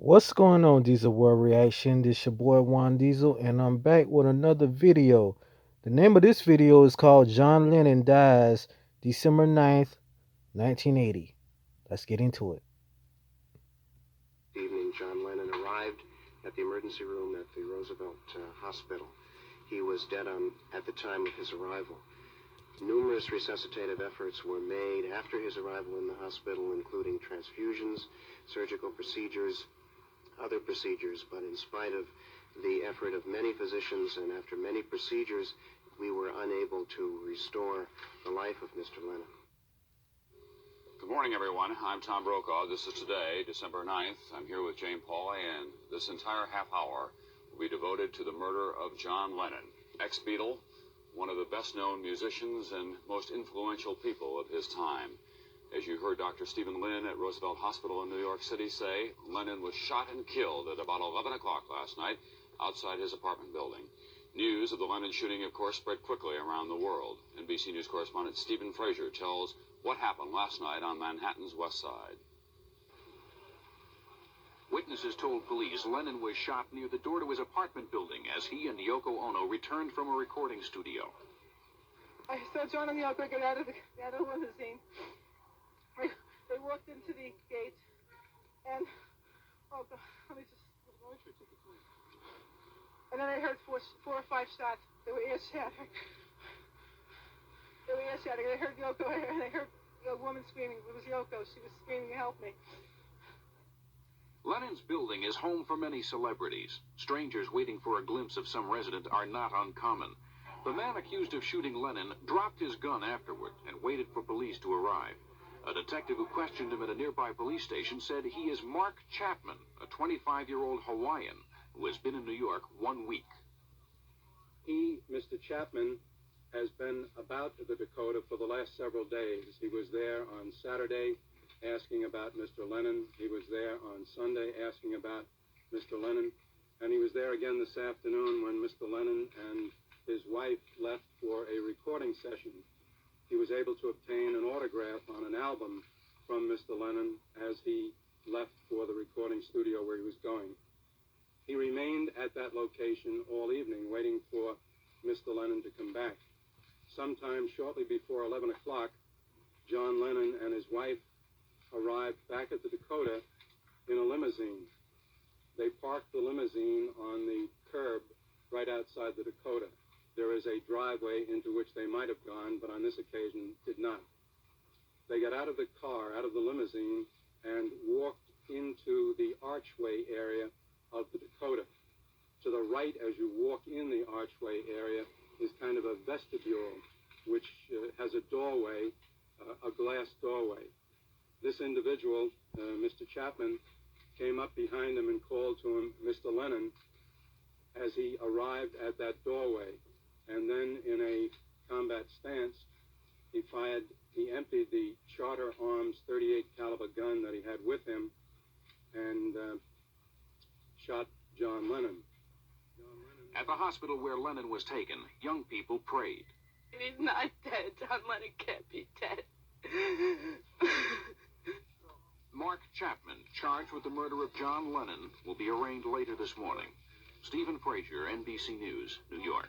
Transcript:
What's going on, Diesel World Reaction? This your boy Juan Diesel, and I'm back with another video. The name of this video is called John Lennon Dies December 9th, 1980. Let's get into it. Evening, John Lennon arrived at the emergency room at the Roosevelt Hospital. He was dead at the time of his arrival. Numerous resuscitative efforts were made after his arrival in the hospital, including transfusions, surgical procedures, other procedures, but in spite of the effort of many physicians and after many procedures, we were unable to restore the life of Mr. Lennon. Good morning, everyone. I'm Tom Brokaw. This is today, December 9th. I'm here with Jane Pauley, and this entire half hour will be devoted to the murder of John Lennon, ex-Beatle, one of the best-known musicians and most influential people of his time. As you heard Dr. Stephen Lynn at Roosevelt Hospital in New York City say, Lennon was shot and killed at about 11 o'clock last night outside his apartment building. News of the Lennon shooting, of course, spread quickly around the world. NBC News correspondent Stephen Frazier tells what happened last night on Manhattan's West Side. Witnesses told police Lennon was shot near the door to his apartment building as he and Yoko Ono returned from a recording studio. I saw John and Yoko get out of the limousine. They walked into the gate, and oh God, let me just. And then I heard four or five shots. They were ear shattering. I heard Yoko, and I heard a woman screaming. It was Yoko. She was screaming, "Help me!" Lennon's building is home for many celebrities. Strangers waiting for a glimpse of some resident are not uncommon. The man accused of shooting Lennon dropped his gun afterward and waited for police to arrive. A detective who questioned him at a nearby police station said he is Mark Chapman, a 25-year-old Hawaiian who has been in New York 1 week. He, Mr. Chapman, has been about the Dakota for the last several days. He was there on Saturday asking about Mr. Lennon. He was there on Sunday asking about Mr. Lennon. And he was there again this afternoon when Mr. Lennon and his wife left for a recording session. He was able to obtain an autograph on an album from Mr. Lennon as he left for the recording studio where he was going. He remained at that location all evening waiting for Mr. Lennon to come back. Sometime shortly before 11 o'clock, John Lennon and his wife arrived back at the Dakota in a limousine. They parked the limousine on the curb right outside the Dakota. There is a driveway into which they might have gone, but on this occasion did not. They got out of the car, out of the limousine, and walked into the archway area of the Dakota. To the right, as you walk in the archway area, is kind of a vestibule, which has a doorway, a glass doorway. This individual, Mr. Chapman, came up behind him and called to him, "Mr. Lennon," as he arrived at that doorway. And then in a combat stance, he emptied the Charter Arms .38 caliber gun that he had with him and shot John Lennon. At the hospital where Lennon was taken, young people prayed. He's not dead. John Lennon can't be dead. Mark Chapman, charged with the murder of John Lennon, will be arraigned later this morning. Stephen Frazier, NBC News, New York.